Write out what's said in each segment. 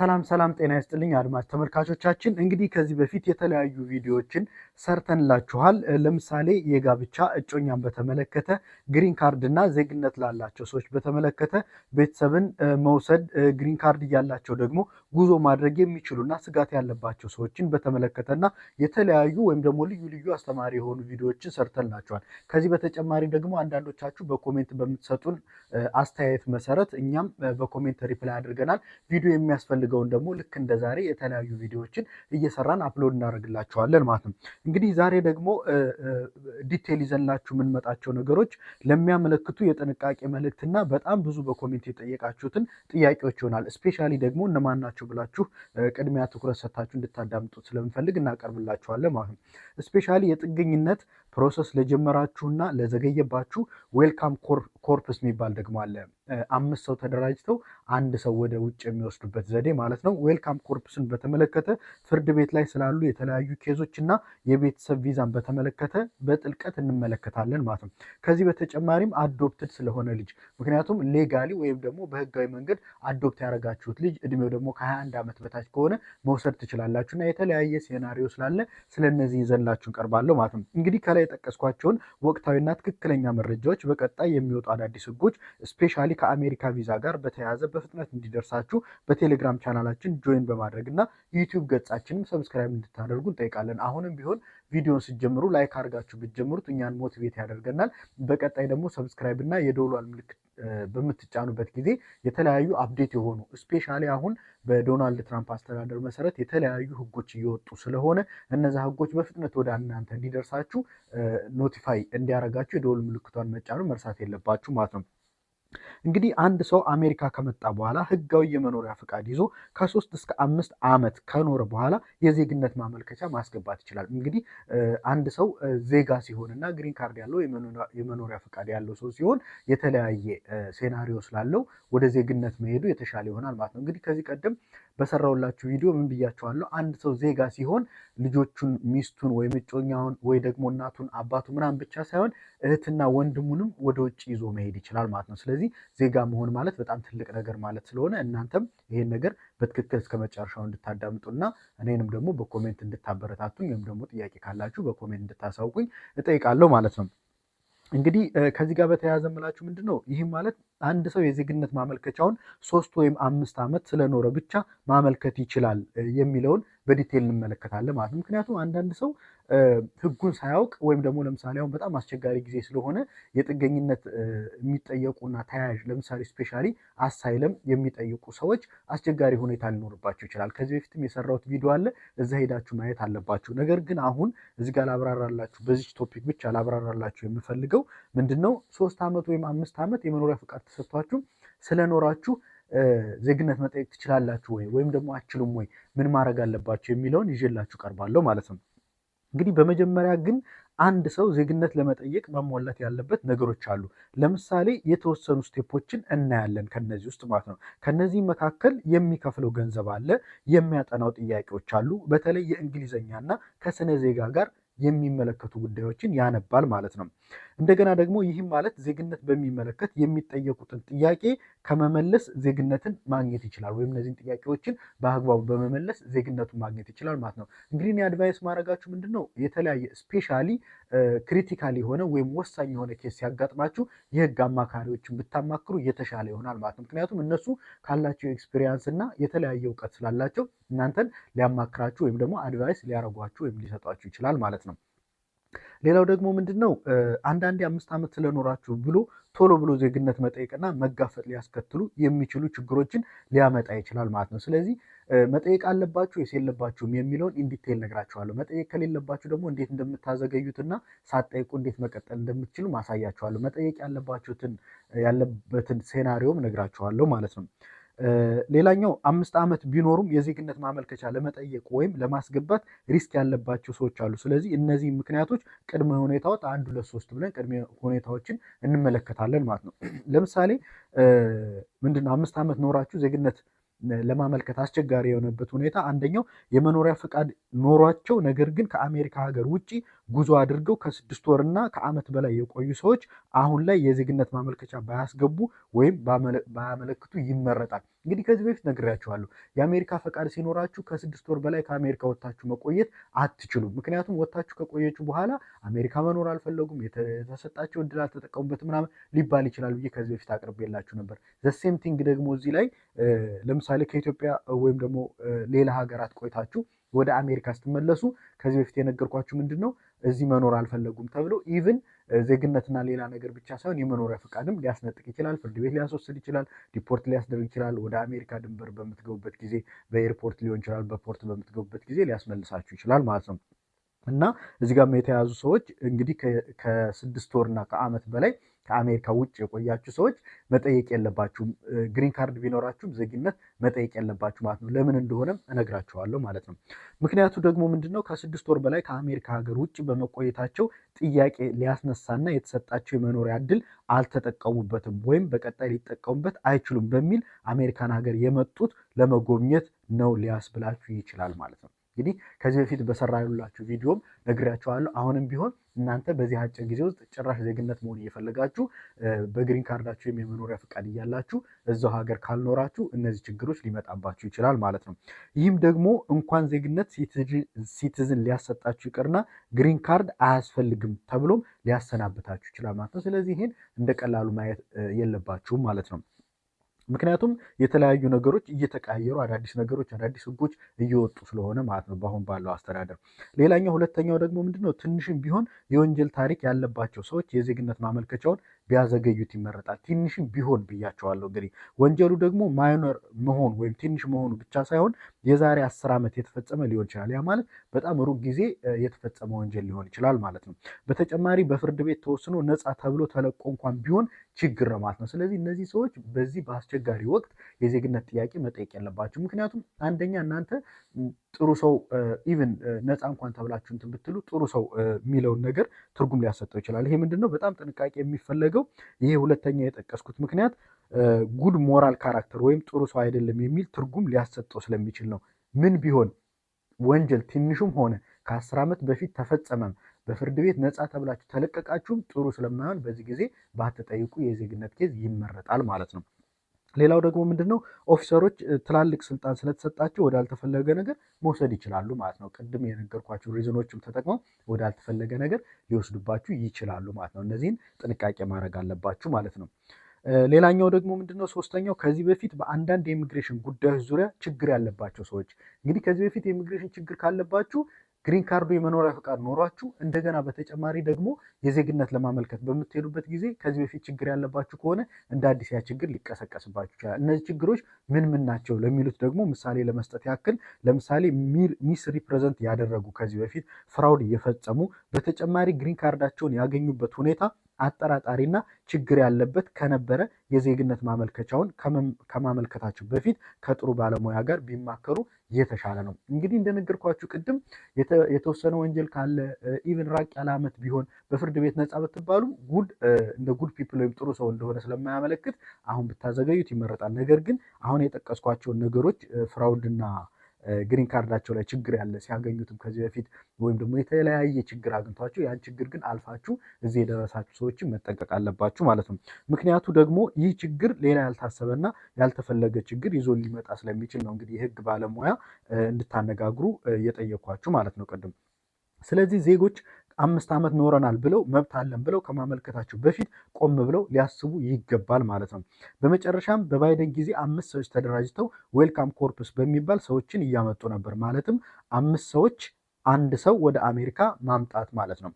ሰላም ሰላም ጤና ይስጥልኝ አድማጭ ተመልካቾቻችን። እንግዲህ ከዚህ በፊት የተለያዩ ቪዲዮዎችን ሰርተንላችኋል። ለምሳሌ የጋብቻ እጮኛን በተመለከተ፣ ግሪን ካርድ እና ዜግነት ላላቸው ሰዎች በተመለከተ፣ ቤተሰብን መውሰድ፣ ግሪን ካርድ እያላቸው ደግሞ ጉዞ ማድረግ የሚችሉና ስጋት ያለባቸው ሰዎችን በተመለከተና የተለያዩ ወይም ደግሞ ልዩ ልዩ አስተማሪ የሆኑ ቪዲዮዎችን ሰርተንላችኋል። ከዚህ በተጨማሪ ደግሞ አንዳንዶቻችሁ በኮሜንት በምትሰጡን አስተያየት መሰረት እኛም በኮሜንት ሪፕላይ አድርገናል። ቪዲዮ የሚያስፈልገውን ደግሞ ልክ እንደ ዛሬ የተለያዩ ቪዲዮዎችን እየሰራን አፕሎድ እናደርግላችኋለን ማለት ነው። እንግዲህ ዛሬ ደግሞ ዲቴል ይዘንላችሁ የምንመጣቸው ነገሮች ለሚያመለክቱ የጥንቃቄ መልእክትና በጣም ብዙ በኮሜንት የጠየቃችሁትን ጥያቄዎች ይሆናል። ስፔሻሊ ደግሞ እነማን ናቸው ብላችሁ ቅድሚያ ትኩረት ሰጥታችሁ እንድታዳምጡት ስለምፈልግ እናቀርብላችኋለን ማለት ነው። ስፔሻሊ የጥገኝነት ፕሮሰስ ለጀመራችሁና ለዘገየባችሁ ዌልካም ኮርፕስ የሚባል ደግሞ አለ። 5 ሰው ተደራጅተው አንድ ሰው ወደ ውጭ የሚወስዱበት ዘዴ ማለት ነው። ዌልካም ኮርፕስን በተመለከተ ፍርድ ቤት ላይ ስላሉ የተለያዩ ኬዞች እና የቤተሰብ ቪዛን በተመለከተ በጥልቀት እንመለከታለን ማለት ነው። ከዚህ በተጨማሪም አዶፕትድ ስለሆነ ልጅ፣ ምክንያቱም ሌጋሊ ወይም ደግሞ በህጋዊ መንገድ አዶፕት ያደረጋችሁት ልጅ እድሜው ደግሞ ከ21 ዓመት በታች ከሆነ መውሰድ ትችላላችሁ እና የተለያየ ሴናሪዮ ስላለ ስለነዚህ ይዘንላችሁ እንቀርባለሁ ማለት ነው። እንግዲህ ከላይ የጠቀስኳቸውን ወቅታዊና ትክክለኛ መረጃዎች፣ በቀጣይ የሚወጡ አዳዲስ ህጎች ስፔሻሊ ከአሜሪካ ቪዛ ጋር በተያያዘ በፍጥነት እንዲደርሳችሁ በቴሌግራም ቻናላችን ጆይን በማድረግ እና ዩቲዩብ ገጻችንም ሰብስክራይብ እንድታደርጉ እንጠይቃለን። አሁንም ቢሆን ቪዲዮን ስትጀምሩ ላይክ አድርጋችሁ ብትጀምሩት እኛን ሞቲቬት ያደርገናል። በቀጣይ ደግሞ ሰብስክራይብ እና የደወሏን ምልክት በምትጫኑበት ጊዜ የተለያዩ አፕዴት የሆኑ ስፔሻሊ አሁን በዶናልድ ትራምፕ አስተዳደር መሰረት የተለያዩ ህጎች እየወጡ ስለሆነ እነዛ ህጎች በፍጥነት ወደ እናንተ እንዲደርሳችሁ ኖቲፋይ እንዲያደርጋችሁ የደወል ምልክቷን መጫኑ መርሳት የለባችሁ ማለት ነው። እንግዲህ አንድ ሰው አሜሪካ ከመጣ በኋላ ህጋዊ የመኖሪያ ፈቃድ ይዞ ከ3 እስከ 5 ዓመት ከኖረ በኋላ የዜግነት ማመልከቻ ማስገባት ይችላል። እንግዲህ አንድ ሰው ዜጋ ሲሆን እና ግሪን ካርድ ያለው የመኖሪያ ፈቃድ ያለው ሰው ሲሆን የተለያየ ሴናሪዮ ስላለው ወደ ዜግነት መሄዱ የተሻለ ይሆናል ማለት ነው። እንግዲህ ከዚህ ቀደም በሰራውላችሁ ቪዲዮ ምን ብያቸዋለሁ? አንድ ሰው ዜጋ ሲሆን ልጆቹን፣ ሚስቱን ወይም እጮኛውን ወይ ደግሞ እናቱን፣ አባቱ ምናምን ብቻ ሳይሆን እህትና ወንድሙንም ወደ ውጭ ይዞ መሄድ ይችላል ማለት ነው። ስለዚህ ዜጋ መሆን ማለት በጣም ትልቅ ነገር ማለት ስለሆነ እናንተም ይሄን ነገር በትክክል እስከ መጨረሻው እንድታዳምጡና እኔንም ደግሞ በኮሜንት እንድታበረታቱኝ ወይም ደግሞ ጥያቄ ካላችሁ በኮሜንት እንድታሳውቁኝ እጠይቃለሁ ማለት ነው። እንግዲህ ከዚህ ጋር በተያያዘ ምላችሁ ምንድን ነው ይህም ማለት አንድ ሰው የዜግነት ማመልከቻውን 3 ወይም 5 ዓመት ስለኖረ ብቻ ማመልከት ይችላል የሚለውን በዲቴል እንመለከታለን ማለት ነው። ምክንያቱም አንዳንድ ሰው ህጉን ሳያውቅ ወይም ደግሞ ለምሳሌ አሁን በጣም አስቸጋሪ ጊዜ ስለሆነ የጥገኝነት የሚጠየቁና ተያያዥ ለምሳሌ ስፔሻሊ አሳይለም የሚጠይቁ ሰዎች አስቸጋሪ ሁኔታ ሊኖርባቸው ይችላል። ከዚህ በፊትም የሰራሁት ቪዲዮ አለ፣ እዛ ሄዳችሁ ማየት አለባችሁ። ነገር ግን አሁን እዚህ ጋር ላብራራላችሁ፣ በዚህ ቶፒክ ብቻ ላብራራላችሁ የምፈልገው ምንድነው 3 ዓመት ወይም 5 ዓመት የመኖሪያ ፈቃድ ተሰጥቷችሁ ስለኖራችሁ ዜግነት መጠየቅ ትችላላችሁ ወይ ወይም ደግሞ አትችሉም ወይ፣ ምን ማድረግ አለባችሁ የሚለውን ይዤላችሁ ቀርባለሁ ማለት ነው። እንግዲህ በመጀመሪያ ግን አንድ ሰው ዜግነት ለመጠየቅ ማሟላት ያለበት ነገሮች አሉ። ለምሳሌ የተወሰኑ ስቴፖችን እናያለን ከነዚህ ውስጥ ማለት ነው። ከነዚህ መካከል የሚከፍለው ገንዘብ አለ፣ የሚያጠናው ጥያቄዎች አሉ። በተለይ የእንግሊዝኛና ከስነ ዜጋ ጋር የሚመለከቱ ጉዳዮችን ያነባል ማለት ነው። እንደገና ደግሞ ይህም ማለት ዜግነት በሚመለከት የሚጠየቁትን ጥያቄ ከመመለስ ዜግነትን ማግኘት ይችላል፣ ወይም እነዚህን ጥያቄዎችን በአግባቡ በመመለስ ዜግነቱን ማግኘት ይችላል ማለት ነው። እንግዲህ እኔ አድቫይስ ማድረጋችሁ ምንድን ነው የተለያየ ስፔሻሊ ክሪቲካል የሆነ ወይም ወሳኝ የሆነ ኬስ ሲያጋጥማችሁ የህግ አማካሪዎችን ብታማክሩ የተሻለ ይሆናል ማለት ነው። ምክንያቱም እነሱ ካላቸው ኤክስፒሪየንስ እና የተለያየ እውቀት ስላላቸው እናንተን ሊያማክራችሁ ወይም ደግሞ አድቫይስ ሊያረጓችሁ ወይም ሊሰጧችሁ ይችላል ማለት ነው። ሌላው ደግሞ ምንድነው አንዳንዴ 5 ዓመት ስለኖራችሁ ብሎ ቶሎ ብሎ ዜግነት መጠየቅና መጋፈጥ ሊያስከትሉ የሚችሉ ችግሮችን ሊያመጣ ይችላል ማለት ነው። ስለዚህ መጠየቅ አለባችሁ ወይስ የለባችሁም የሚለውን ኢንዲቴል ነግራችኋለሁ። መጠየቅ ከሌለባችሁ ደግሞ እንዴት እንደምታዘገዩትና ሳትጠይቁ እንዴት መቀጠል እንደምትችሉ ማሳያችኋለሁ። መጠየቅ ያለበትን ሴናሪዮም ነግራችኋለሁ ማለት ነው። ሌላኛው 5 ዓመት ቢኖሩም የዜግነት ማመልከቻ ለመጠየቅ ወይም ለማስገባት ሪስክ ያለባቸው ሰዎች አሉ። ስለዚህ እነዚህ ምክንያቶች ቅድመ ሁኔታዎች 1 2 3 ብለን ቅድመ ሁኔታዎችን እንመለከታለን ማለት ነው። ለምሳሌ ምንድነው 5 ዓመት ኖራችሁ ዜግነት ለማመልከት አስቸጋሪ የሆነበት ሁኔታ አንደኛው የመኖሪያ ፈቃድ ኖሯቸው ነገር ግን ከአሜሪካ ሀገር ውጪ ጉዞ አድርገው ከ6 ወርና ከዓመት በላይ የቆዩ ሰዎች አሁን ላይ የዜግነት ማመልከቻ ባያስገቡ ወይም ባያመለክቱ ይመረጣል። እንግዲህ ከዚህ በፊት ነግሬያችኋለሁ። የአሜሪካ ፈቃድ ሲኖራችሁ ከ6 ወር በላይ ከአሜሪካ ወጥታችሁ መቆየት አትችሉም። ምክንያቱም ወጥታችሁ ከቆየችሁ በኋላ አሜሪካ መኖር አልፈለጉም፣ የተሰጣቸው እድል አልተጠቀሙበት ምናምን ሊባል ይችላል ብዬ ከዚህ በፊት አቅርቤላችሁ ነበር። ዘሴም ቲንግ ደግሞ እዚህ ላይ ለምሳሌ ከኢትዮጵያ ወይም ደግሞ ሌላ ሀገራት ቆይታችሁ ወደ አሜሪካ ስትመለሱ ከዚህ በፊት የነገርኳችሁ ምንድን ነው እዚህ መኖር አልፈለጉም ተብሎ ኢቭን ዜግነትና ሌላ ነገር ብቻ ሳይሆን የመኖሪያ ፈቃድም ሊያስነጥቅ ይችላል። ፍርድ ቤት ሊያስወስድ ይችላል። ዲፖርት ሊያስደርግ ይችላል። ወደ አሜሪካ ድንበር በምትገቡበት ጊዜ በኤርፖርት ሊሆን ይችላል፣ በፖርት በምትገቡበት ጊዜ ሊያስመልሳችሁ ይችላል ማለት ነው። እና እዚህ ጋር የተያዙ ሰዎች እንግዲህ ከ6 ወርና ከዓመት በላይ ከአሜሪካ ውጭ የቆያችሁ ሰዎች መጠየቅ የለባችሁም። ግሪን ካርድ ቢኖራችሁም ዜግነት መጠየቅ የለባችሁ ማለት ነው። ለምን እንደሆነም እነግራችኋለሁ ማለት ነው። ምክንያቱ ደግሞ ምንድነው? ከ6 ወር በላይ ከአሜሪካ ሀገር ውጭ በመቆየታቸው ጥያቄ ሊያስነሳና የተሰጣቸው የመኖሪያ እድል አልተጠቀሙበትም ወይም በቀጣይ ሊጠቀሙበት አይችሉም በሚል አሜሪካን ሀገር የመጡት ለመጎብኘት ነው ሊያስብላችሁ ይችላል ማለት ነው። እንግዲህ ከዚህ በፊት በሰራሁላችሁ ቪዲዮም ነግሬያችኋለሁ። አሁንም ቢሆን እናንተ በዚህ አጭር ጊዜ ውስጥ ጭራሽ ዜግነት መሆን እየፈለጋችሁ በግሪን ካርዳችሁ የመኖሪያ ፈቃድ እያላችሁ እዛው ሀገር ካልኖራችሁ እነዚህ ችግሮች ሊመጣባችሁ ይችላል ማለት ነው። ይህም ደግሞ እንኳን ዜግነት ሲቲዝን ሊያሰጣችሁ ይቅርና ግሪን ካርድ አያስፈልግም ተብሎም ሊያሰናብታችሁ ይችላል ማለት ነው። ስለዚህ ይህን እንደ ቀላሉ ማየት የለባችሁም ማለት ነው። ምክንያቱም የተለያዩ ነገሮች እየተቀያየሩ አዳዲስ ነገሮች አዳዲስ ህጎች እየወጡ ስለሆነ ማለት ነው በአሁን ባለው አስተዳደር። ሌላኛው ሁለተኛው ደግሞ ምንድነው? ትንሽም ቢሆን የወንጀል ታሪክ ያለባቸው ሰዎች የዜግነት ማመልከቻውን ቢያዘገዩት ይመረጣል። ትንሽም ቢሆን ብያቸዋለሁ። እንግዲህ ወንጀሉ ደግሞ ማይነር መሆን ወይም ትንሽ መሆኑ ብቻ ሳይሆን የዛሬ 10 ዓመት የተፈጸመ ሊሆን ይችላል። ያ ማለት በጣም ሩቅ ጊዜ የተፈጸመ ወንጀል ሊሆን ይችላል ማለት ነው። በተጨማሪ በፍርድ ቤት ተወስኖ ነፃ ተብሎ ተለቆ እንኳን ቢሆን ችግር ነው ማለት ነው። ስለዚህ እነዚህ ሰዎች በዚህ በአስቸጋሪ ወቅት የዜግነት ጥያቄ መጠየቅ ያለባቸው። ምክንያቱም አንደኛ እናንተ ጥሩ ሰው ኢቭን ነፃ እንኳን ተብላችሁ እንትን ብትሉ ጥሩ ሰው የሚለውን ነገር ትርጉም ሊያሰጠው ይችላል። ይሄ ምንድነው? በጣም ጥንቃቄ የሚፈለገው ይሄ ሁለተኛ የጠቀስኩት ምክንያት ጉድ ሞራል ካራክተር ወይም ጥሩ ሰው አይደለም የሚል ትርጉም ሊያሰጠው ስለሚችል ነው። ምን ቢሆን ወንጀል ትንሹም ሆነ ከ10 ዓመት በፊት ተፈጸመም በፍርድ ቤት ነፃ ተብላችሁ ተለቀቃችሁም ጥሩ ስለማይሆን በዚህ ጊዜ ባትጠይቁ የዜግነት ኬዝ ይመረጣል ማለት ነው። ሌላው ደግሞ ምንድነው? ኦፊሰሮች ትላልቅ ስልጣን ስለተሰጣቸው ወዳልተፈለገ ነገር መውሰድ ይችላሉ ማለት ነው። ቅድም የነገርኳቸው ሪዝኖችም ተጠቅመው ወዳልተፈለገ ነገር ሊወስዱባችሁ ይችላሉ ማለት ነው። እነዚህን ጥንቃቄ ማድረግ አለባችሁ ማለት ነው። ሌላኛው ደግሞ ምንድነው? ሶስተኛው ከዚህ በፊት በአንዳንድ የኢሚግሬሽን ጉዳዮች ዙሪያ ችግር ያለባቸው ሰዎች እንግዲህ ከዚህ በፊት የኢሚግሬሽን ችግር ካለባችሁ ግሪን ካርዱ የመኖሪያ ፈቃድ ኖሯችሁ እንደገና በተጨማሪ ደግሞ የዜግነት ለማመልከት በምትሄዱበት ጊዜ ከዚህ በፊት ችግር ያለባችሁ ከሆነ እንደ አዲስ ያ ችግር ሊቀሰቀስባችሁ ይችላል። እነዚህ ችግሮች ምን ምን ናቸው ለሚሉት ደግሞ ምሳሌ ለመስጠት ያክል ለምሳሌ ሚስ ሪፕሬዘንት ያደረጉ ከዚህ በፊት ፍራውድ የፈጸሙ በተጨማሪ ግሪን ካርዳቸውን ያገኙበት ሁኔታ አጠራጣሪና ችግር ያለበት ከነበረ የዜግነት ማመልከቻውን ከማመልከታቸው በፊት ከጥሩ ባለሙያ ጋር ቢማከሩ የተሻለ ነው። እንግዲህ እንደነገርኳችሁ ቅድም የተወሰነ ወንጀል ካለ ኢቭን ራቅ ያለ ዓመት ቢሆን በፍርድ ቤት ነፃ ብትባሉ እንደ ጉድ ፒፕል ወይም ጥሩ ሰው እንደሆነ ስለማያመለክት አሁን ብታዘገዩት ይመረጣል። ነገር ግን አሁን የጠቀስኳቸውን ነገሮች ፍራውድና ግሪን ካርዳቸው ላይ ችግር ያለ ሲያገኙትም ከዚህ በፊት ወይም ደግሞ የተለያየ ችግር አግኝቷቸው ያን ችግር ግን አልፋችሁ እዚህ የደረሳችሁ ሰዎችን መጠንቀቅ አለባችሁ ማለት ነው። ምክንያቱ ደግሞ ይህ ችግር ሌላ ያልታሰበና ያልተፈለገ ችግር ይዞ ሊመጣ ስለሚችል ነው እንግዲህ የህግ ባለሙያ እንድታነጋግሩ የጠየኳችሁ ማለት ነው ቅድም። ስለዚህ ዜጎች 5 ዓመት ኖረናል ብለው መብት አለን ብለው ከማመልከታቸው በፊት ቆም ብለው ሊያስቡ ይገባል ማለት ነው። በመጨረሻም በባይደን ጊዜ 5 ሰዎች ተደራጅተው ዌልካም ኮርፕስ በሚባል ሰዎችን እያመጡ ነበር። ማለትም 5 ሰዎች አንድ ሰው ወደ አሜሪካ ማምጣት ማለት ነው።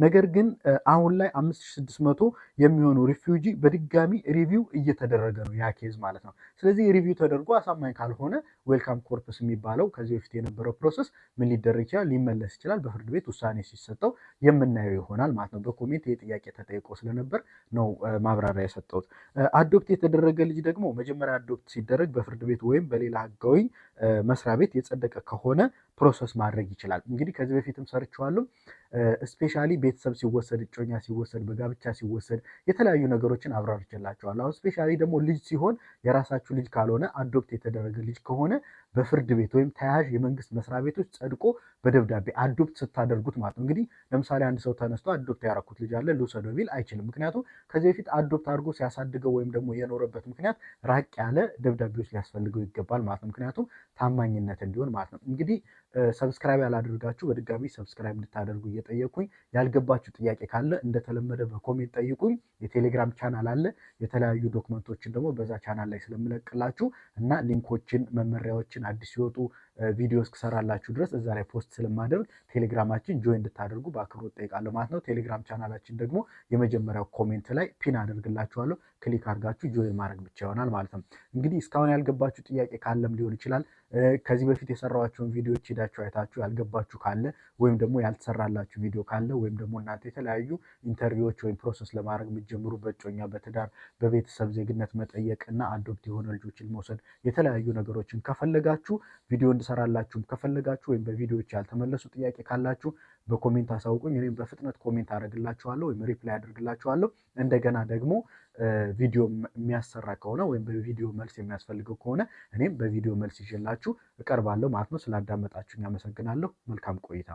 ነገር ግን አሁን ላይ 5600 የሚሆኑ ሪፊውጂ በድጋሚ ሪቪው እየተደረገ ነው ያ ኬዝ ማለት ነው። ስለዚህ ሪቪው ተደርጎ አሳማኝ ካልሆነ ዌልካም ኮርፕስ የሚባለው ከዚህ በፊት የነበረው ፕሮሰስ ምን ሊደረግ ይችላል? ሊመለስ ይችላል። በፍርድ ቤት ውሳኔ ሲሰጠው የምናየው ይሆናል ማለት ነው። በኮሜንት የጥያቄ ተጠይቆ ስለነበር ነው ማብራሪያ የሰጠሁት። አዶፕት የተደረገ ልጅ ደግሞ መጀመሪያ አዶፕት ሲደረግ በፍርድ ቤት ወይም በሌላ ህጋዊ መስሪያ ቤት የጸደቀ ከሆነ ፕሮሰስ ማድረግ ይችላል። እንግዲህ ከዚህ በፊትም ሰርቼዋለሁ። ስፔሻሊ ቤተሰብ ሲወሰድ፣ እጮኛ ሲወሰድ፣ በጋብቻ ሲወሰድ የተለያዩ ነገሮችን አብራርቼላችኋለሁ። አሁን ስፔሻሊ ደግሞ ልጅ ሲሆን የራሳችሁ ልጅ ካልሆነ አዶፕት የተደረገ ልጅ ከሆነ በፍርድ ቤት ወይም ተያያዥ የመንግስት መስሪያ ቤቶች ጸድቆ በደብዳቤ አዶፕት ስታደርጉት ማለት ነው። እንግዲህ ለምሳሌ አንድ ሰው ተነስቶ አዶፕት ያደረኩት ልጅ አለ ልውሰደው ቢል አይችልም። ምክንያቱም ከዚህ በፊት አዶፕት አድርጎ ሲያሳድገው ወይም ደግሞ የኖረበት ምክንያት ራቅ ያለ ደብዳቤዎች ሊያስፈልገው ይገባል ማለት ነው። ምክንያቱም ታማኝነት እንዲሆን ማለት ነው። እንግዲህ ሰብስክራይብ ያላደርጋችሁ በድጋሚ ሰብስክራይብ እንድታደርጉ እየጠየኩኝ፣ ያልገባችሁ ጥያቄ ካለ እንደተለመደ በኮሜንት ጠይቁኝ። የቴሌግራም ቻናል አለ። የተለያዩ ዶክመንቶችን ደግሞ በዛ ቻናል ላይ ስለምለቅላችሁ እና ሊንኮችን፣ መመሪያዎችን አዲስ ሲወጡ ቪዲዮ እስክሰራላችሁ ድረስ እዛ ላይ ፖስት ስለማደርግ ቴሌግራማችን ጆይን እንድታደርጉ በአክብሮት ጠይቃለሁ ማለት ነው። ቴሌግራም ቻናላችን ደግሞ የመጀመሪያው ኮሜንት ላይ ፒን አደርግላችኋለሁ። ክሊክ አድርጋችሁ ጆይን ማድረግ ብቻ ይሆናል ማለት ነው። እንግዲህ እስካሁን ያልገባችሁ ጥያቄ ካለም ሊሆን ይችላል ከዚህ በፊት የሰራኋቸውን ቪዲዮዎች ሄዳችሁ አይታችሁ ያልገባችሁ ካለ ወይም ደግሞ ያልተሰራላችሁ ቪዲዮ ካለ ወይም ደግሞ እናንተ የተለያዩ ኢንተርቪዎች ወይም ፕሮሰስ ለማድረግ የምትጀምሩ በእጮኛ፣ በትዳር፣ በቤተሰብ ዜግነት መጠየቅ እና አዶፕት የሆነ ልጆችን መውሰድ የተለያዩ ነገሮችን ከፈለጋችሁ ቪዲዮ እንድሰራላችሁም ከፈለጋችሁ ወይም በቪዲዮዎች ያልተመለሱ ጥያቄ ካላችሁ በኮሜንት አሳውቁኝ። እኔም በፍጥነት ኮሜንት አደርግላችኋለሁ ወይም ሪፕላይ አደርግላችኋለሁ። እንደገና ደግሞ ቪዲዮ የሚያሰራ ከሆነ ወይም በቪዲዮ መልስ የሚያስፈልገው ከሆነ እኔም በቪዲዮ መልስ ይዤላችሁ እቀርባለሁ ማለት ነው። ስላዳመጣችሁኝ አመሰግናለሁ። መልካም ቆይታ